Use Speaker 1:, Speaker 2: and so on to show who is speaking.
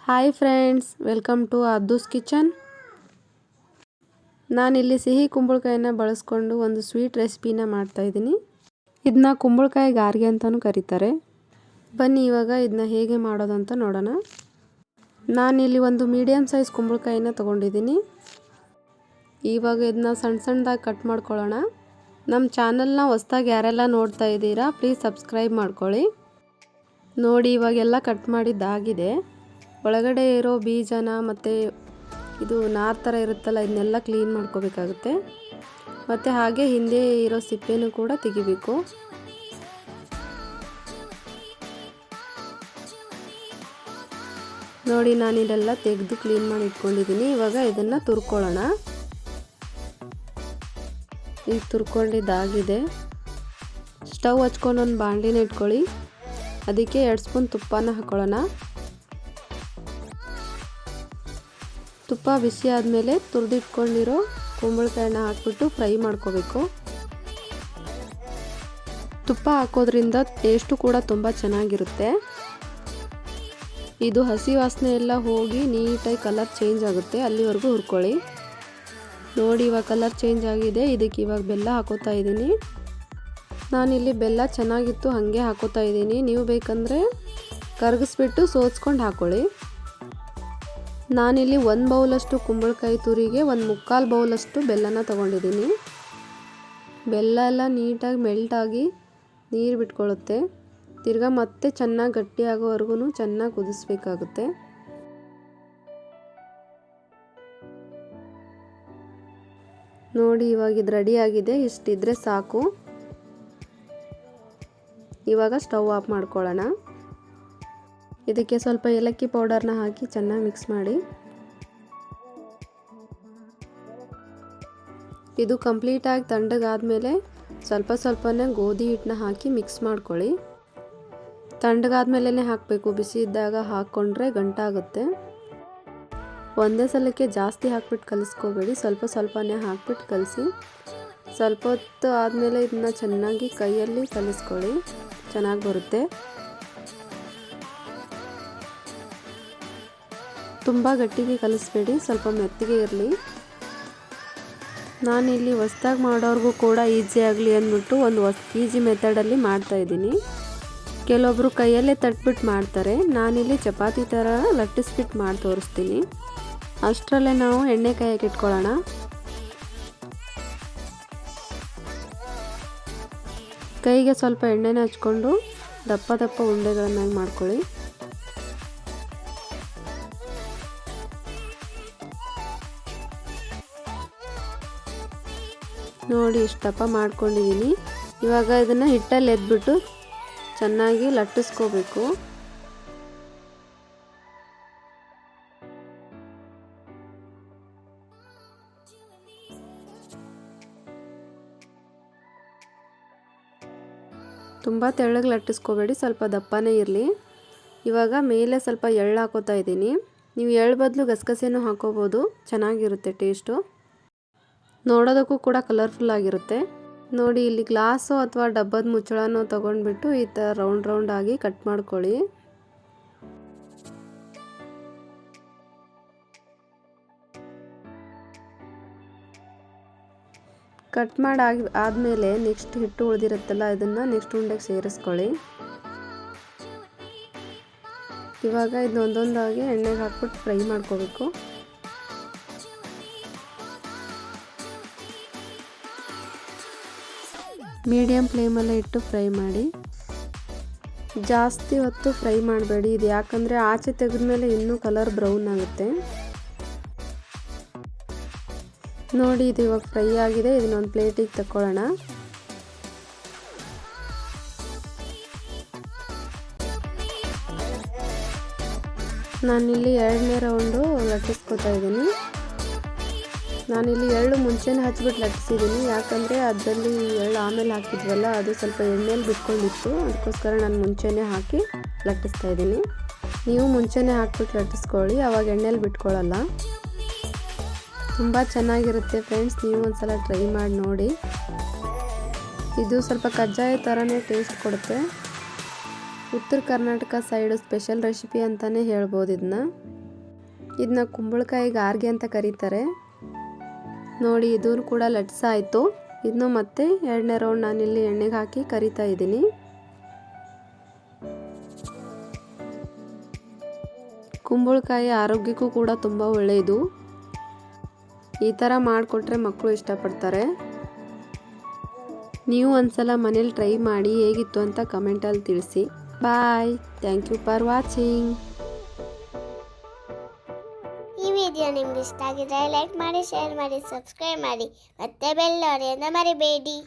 Speaker 1: Hi friends, welcome to Addu's kitchen. ನಾನಿಲ್ಲಿ ಸಿಹಿ ಕುಂಬಳಕಾಯಿನ ಬಳಸ್ಕೊಂಡು ಒಂದು ಸ್ವೀಟ್ ರೆಸಿಪಿನ ಮಾಡ್ತಾಯಿದ್ದೀನಿ. ಇದನ್ನ ಕುಂಬಳಕಾಯಿ ಗಾರ್ಗೆ ಅಂತಲೂ ಕರೀತಾರೆ. ಬನ್ನಿ ಇವಾಗ ಇದನ್ನ ಹೇಗೆ ಮಾಡೋದು ಅಂತ ನೋಡೋಣ. ನಾನಿಲ್ಲಿ ಒಂದು ಮೀಡಿಯಮ್ ಸೈಜ್ ಕುಂಬಳಕಾಯಿನ ತೊಗೊಂಡಿದ್ದೀನಿ. ಇವಾಗ ಇದನ್ನ ಸಣ್ಣದಾಗಿ ಕಟ್ ಮಾಡ್ಕೊಳ್ಳೋಣ. ನಮ್ಮ ಚಾನಲ್ನ ಹೊಸದಾಗಿ ಯಾರೆಲ್ಲ ನೋಡ್ತಾ ಇದ್ದೀರಾ ಪ್ಲೀಸ್ ಸಬ್ಸ್ಕ್ರೈಬ್ ಮಾಡ್ಕೊಳ್ಳಿ. ನೋಡಿ ಇವಾಗೆಲ್ಲ ಕಟ್ ಮಾಡಿದ್ದಾಗಿದೆ. ಒಳಗಡೆ ಇರೋ ಬೀಜನ ಮತ್ತು ಇದು ನಾರು ಥರ ಇರುತ್ತಲ್ಲ ಇದನ್ನೆಲ್ಲ ಕ್ಲೀನ್ ಮಾಡ್ಕೋಬೇಕಾಗುತ್ತೆ. ಮತ್ತು ಹಾಗೆ ಹಿಂದೆ ಇರೋ ಸಿಪ್ಪೆನೂ ಕೂಡ ತೆಗಿಬೇಕು. ನೋಡಿ ನಾನಿದೆಲ್ಲ ತೆಗೆದು ಕ್ಲೀನ್ ಮಾಡಿ ಇಟ್ಕೊಂಡಿದ್ದೀನಿ. ಇವಾಗ ಇದನ್ನು ತುರ್ಕೊಳ್ಳೋಣ. ಈಗ ತುರ್ಕೊಂಡಿದ್ದಾಗಿದೆ. ಸ್ಟವ್ ಹಚ್ಕೊಂಡು ಒಂದು ಬಾಣಲಿನ ಇಟ್ಕೊಳ್ಳಿ. ಅದಕ್ಕೆ 2 ಸ್ಪೂನ್ ತುಪ್ಪನ ಹಾಕೊಳ್ಳೋಣ. ತುಪ್ಪ ಬಿಸಿ ಆದಮೇಲೆ ತುರಿದಿಟ್ಕೊಂಡಿರೋ ಕುಂಬಳಕಾಯಿನ ಹಾಕ್ಬಿಟ್ಟು ಫ್ರೈ ಮಾಡ್ಕೋಬೇಕು. ತುಪ್ಪ ಹಾಕೋದ್ರಿಂದ ಟೇಸ್ಟು ಕೂಡ ತುಂಬ ಚೆನ್ನಾಗಿರುತ್ತೆ. ಇದು ಹಸಿ ವಾಸನೆ ಎಲ್ಲ ಹೋಗಿ ನೀಟಾಗಿ ಕಲರ್ ಚೇಂಜ್ ಆಗುತ್ತೆ, ಅಲ್ಲಿವರೆಗೂ ಹುರ್ಕೊಳ್ಳಿ. ನೋಡಿ ಇವಾಗ ಕಲರ್ ಚೇಂಜ್ ಆಗಿದೆ. ಇದಕ್ಕೆ ಇವಾಗ ಬೆಲ್ಲ ಹಾಕೋತಾ ಇದ್ದೀನಿ. ನಾನಿಲ್ಲಿ ಬೆಲ್ಲ ಚೆನ್ನಾಗಿತ್ತು ಹಾಗೆ ಹಾಕೋತಾ ಇದ್ದೀನಿ. ನೀವು ಬೇಕಂದರೆ ಕರಗಿಸ್ಬಿಟ್ಟು ಸೋಸ್ಕೊಂಡು ಹಾಕ್ಕೊಳ್ಳಿ. ನಾನಿಲ್ಲಿ 1 ಬೌಲಷ್ಟು ಕುಂಬಳಕಾಯಿ ತುರಿಗೆ 1/4 ಬೌಲಷ್ಟು ಬೆಲ್ಲನ ತೊಗೊಂಡಿದ್ದೀನಿ. ಬೆಲ್ಲ ಎಲ್ಲ ನೀಟಾಗಿ ಮೆಲ್ಟಾಗಿ ನೀರು ಬಿಟ್ಕೊಳ್ಳುತ್ತೆ. ತಿರ್ಗಾ ಮತ್ತೆ ಚೆನ್ನಾಗಿ ಗಟ್ಟಿಯಾಗೋವರೆಗೂ ಚೆನ್ನಾಗಿ ಕುದಿಸ್ಬೇಕಾಗುತ್ತೆ. ನೋಡಿ ಇವಾಗ ಇದು ರೆಡಿ ಆಗಿದೆ. ಇಷ್ಟಿದ್ರೆ ಸಾಕು. ಇವಾಗ ಸ್ಟವ್ ಆಫ್ ಮಾಡ್ಕೊಳ್ಳೋಣ. ಇದಕ್ಕೆ ಸ್ವಲ್ಪ ಏಲಕ್ಕಿ ಪೌಡರ್ನ ಹಾಕಿ ಚೆನ್ನಾಗಿ ಮಿಕ್ಸ್ ಮಾಡಿ. ಇದು ಕಂಪ್ಲೀಟಾಗಿ ತಣ್ಣಗಾದ್ಮೇಲೆ ಸ್ವಲ್ಪನೇ ಗೋಧಿ ಹಿಟ್ಟನ್ನ ಹಾಕಿ ಮಿಕ್ಸ್ ಮಾಡ್ಕೊಳ್ಳಿ. ತಣ್ಣಗಾದ್ಮೇಲೆ ಹಾಕಬೇಕು, ಬಿಸಿ ಇದ್ದಾಗ ಹಾಕ್ಕೊಂಡ್ರೆ ಗಂಟಾಗುತ್ತೆ. ಒಂದೇ ಸಲಕ್ಕೆ ಜಾಸ್ತಿ ಹಾಕ್ಬಿಟ್ಟು ಕಲಿಸ್ಕೋಬೇಡಿ, ಸ್ವಲ್ಪನೇ ಹಾಕ್ಬಿಟ್ಟು ಕಲಸಿ. ಸ್ವಲ್ಪ ಹೊತ್ತು ಆದಮೇಲೆ ಇದನ್ನ ಚೆನ್ನಾಗಿ ಕೈಯಲ್ಲಿ ಕಲಿಸ್ಕೊಳ್ಳಿ, ಚೆನ್ನಾಗಿ ಬರುತ್ತೆ. ತುಂಬ ಗಟ್ಟಿಗೆ ಕಲಿಸ್ಬೇಡಿ, ಸ್ವಲ್ಪ ಮೆತ್ತಗೆ ಇರಲಿ. ನಾನಿಲ್ಲಿ ಹೊಸ್ದಾಗಿ ಮಾಡೋರ್ಗೂ ಕೂಡ ಈಸಿ ಆಗಲಿ ಅಂದ್ಬಿಟ್ಟು ಒಂದು ಈಸಿ ಮೆಥಡಲ್ಲಿ ಮಾಡ್ತಾಯಿದ್ದೀನಿ. ಕೆಲವೊಬ್ಬರು ಕೈಯಲ್ಲೇ ತಟ್ಬಿಟ್ಟು ಮಾಡ್ತಾರೆ. ನಾನಿಲ್ಲಿ ಚಪಾತಿ ಥರ ಲಟ್ಟಿಸ್ಬಿಟ್ಟು ಮಾಡಿ ತೋರಿಸ್ತೀನಿ. ಅಷ್ಟರಲ್ಲೇ ನಾವು ಎಣ್ಣೆ ಕಾಯಕ್ಕೆ ಇಟ್ಕೊಳ್ಳೋಣ. ಕೈಗೆ ಸ್ವಲ್ಪ ಎಣ್ಣೆನ ಹಚ್ಕೊಂಡು ದಪ್ಪ ಉಂಡೆಗಳನ್ನಾಗಿ ಮಾಡ್ಕೊಳ್ಳಿ. ನೋಡಿ ಇಷ್ಟು ದಪ್ಪ ಮಾಡ್ಕೊಂಡಿದ್ದೀನಿ. ಇವಾಗ ಇದನ್ನು ಹಿಟ್ಟಲ್ಲಿ ಎದ್ಬಿಟ್ಟು ಚೆನ್ನಾಗಿ ಲಟ್ಟಿಸ್ಕೋಬೇಕು. ತುಂಬ ತೆಳ್ಳಗೆ ಲಟ್ಟಿಸ್ಕೋಬೇಡಿ, ಸ್ವಲ್ಪ ದಪ್ಪನೇ ಇರಲಿ. ಇವಾಗ ಮೇಲೆ ಸ್ವಲ್ಪ ಎಳ್ಳು ಹಾಕೋತಾ ಇದ್ದೀನಿ. ನೀವು ಎಳ್ಳು ಬದಲು ಗಸಗಸೆನೂ ಹಾಕೋಬೋದು, ಚೆನ್ನಾಗಿರುತ್ತೆ ಟೇಸ್ಟು. ನೋಡೋದಕ್ಕೂ ಕೂಡ ಕಲರ್ಫುಲ್ ಆಗಿರುತ್ತೆ. ನೋಡಿ ಇಲ್ಲಿ ಗ್ಲಾಸು ಅಥವಾ ಡಬ್ಬದ ಮುಚ್ಚಳನೋ ತೊಗೊಂಡ್ಬಿಟ್ಟು ಈ ಥರ ರೌಂಡ್ ಆಗಿ ಕಟ್ ಮಾಡ್ಕೊಳ್ಳಿ. ಕಟ್ ಮಾಡಿ ಆದಮೇಲೆ ನೆಕ್ಸ್ಟ್ ಹಿಟ್ಟು ಉಳಿದಿರುತ್ತಲ್ಲ ಇದನ್ನು ನೆಕ್ಸ್ಟ್ ಉಂಡೆಗೆ ಸೇರಿಸ್ಕೊಳ್ಳಿ. ಇವಾಗ ಇದನ್ನ ಒಂದೊಂದಾಗಿ ಎಣ್ಣೆಗೆ ಹಾಕ್ಬಿಟ್ಟು ಫ್ರೈ ಮಾಡ್ಕೋಬೇಕು. ಮೀಡಿಯಮ್ ಫ್ಲೇಮಲ್ಲೇ ಇಟ್ಟು ಫ್ರೈ ಮಾಡಿ. ಜಾಸ್ತಿ ಹೊತ್ತು ಫ್ರೈ ಮಾಡಬೇಡಿ, ಇದು ಯಾಕಂದರೆ ಆಚೆ ತೆಗೆದ್ಮೇಲೆ ಇನ್ನೂ ಕಲರ್ ಬ್ರೌನ್ ಆಗುತ್ತೆ. ನೋಡಿ ಇದು ಇವಾಗ ಫ್ರೈ ಆಗಿದೆ. ಇದನ್ನೊಂದು ಪ್ಲೇಟಿಗೆ ತಗೊಳ್ಳೋಣ. ನಾನಿಲ್ಲಿ 2ನೇ ರೌಂಡು ಲಟ್ಟಿಸ್ಕೊತಾ ಇದ್ದೀನಿ. ನಾನಿಲ್ಲಿ ಎಳ್ಳು ಮುಂಚೆನೇ ಹಚ್ಬಿಟ್ಟು ಲಟ್ಟಿಸಿದ್ದೀನಿ, ಯಾಕಂದರೆ ಅದರಲ್ಲಿ ಎಳ್ಳು ಆಮೇಲೆ ಹಾಕಿದ್ವಲ್ಲ ಅದು ಸ್ವಲ್ಪ ಎಣ್ಣೆಯಲ್ಲಿ ಬಿಟ್ಕೊಂಡಿತ್ತು. ಅದಕ್ಕೋಸ್ಕರ ನಾನು ಮುಂಚೆನೇ ಹಾಕಿ ಲಟ್ಟಿಸ್ತಾ ಇದ್ದೀನಿ. ನೀವು ಮುಂಚೆನೇ ಹಾಕ್ಬಿಟ್ಟು ಲಟ್ಟಿಸ್ಕೊಳ್ಳಿ, ಆವಾಗ ಎಣ್ಣೆಯಲ್ಲಿ ಬಿಟ್ಕೊಳ್ಳಲ್ಲ. ತುಂಬ ಚೆನ್ನಾಗಿರುತ್ತೆ ಫ್ರೆಂಡ್ಸ್, ನೀವು ಒಂದ್ಸಲ ಟ್ರೈ ಮಾಡಿ ನೋಡಿ. ಇದು ಸ್ವಲ್ಪ ಕಜ್ಜಾಯ ಥರನೇ ಟೇಸ್ಟ್ ಕೊಡುತ್ತೆ. ಉತ್ತರ ಕರ್ನಾಟಕ ಸೈಡು ಸ್ಪೆಷಲ್ ರೆಸಿಪಿ ಅಂತಲೇ ಹೇಳ್ಬೋದು ಇದನ್ನ. ಇದನ್ನ ಕುಂಬಳಕಾಯಿ ಗಾರ್ಗೆ ಅಂತ ಕರೀತಾರೆ. ನೋಡಿ ಇದು ಕೂಡ ಲಟ್ಸ ಆಯಿತು. ಇದನ್ನು ಮತ್ತೆ ಎರಡನೇ ರೌಂಡ್ ನಾನಿಲ್ಲಿ ಎಣ್ಣೆಗೆ ಹಾಕಿ ಕರಿತಾ ಇದ್ದೀನಿ. ಕುಂಬಳಕಾಯಿ ಆರೋಗ್ಯಕ್ಕೂ ಕೂಡ ತುಂಬ ಒಳ್ಳೆಯದು. ಈ ಥರ ಮಾಡಿಕೊಟ್ರೆ ಮಕ್ಕಳು ಇಷ್ಟಪಡ್ತಾರೆ. ನೀವು ಒಂದ್ಸಲ ಮನೇಲಿ ಟ್ರೈ ಮಾಡಿ ಹೇಗಿತ್ತು ಅಂತ ಕಮೆಂಟಲ್ಲಿ ತಿಳಿಸಿ. Bye. Thank you for watching.
Speaker 2: ಈ ವಿಡಿಯೋ ನಿಮ್ಗೆ ಇಷ್ಟ ಆಗಿದ್ರೆ ಲೈಕ್ ಮಾಡಿ, ಶೇರ್ ಮಾಡಿ, ಸಬ್ಸ್ಕ್ರೈಬ್ ಮಾಡಿ, ಮತ್ತೆ ಬೆಲ್ ಹೊಡೆಯೋದನ್ನ ಮರಿಬೇಡಿ.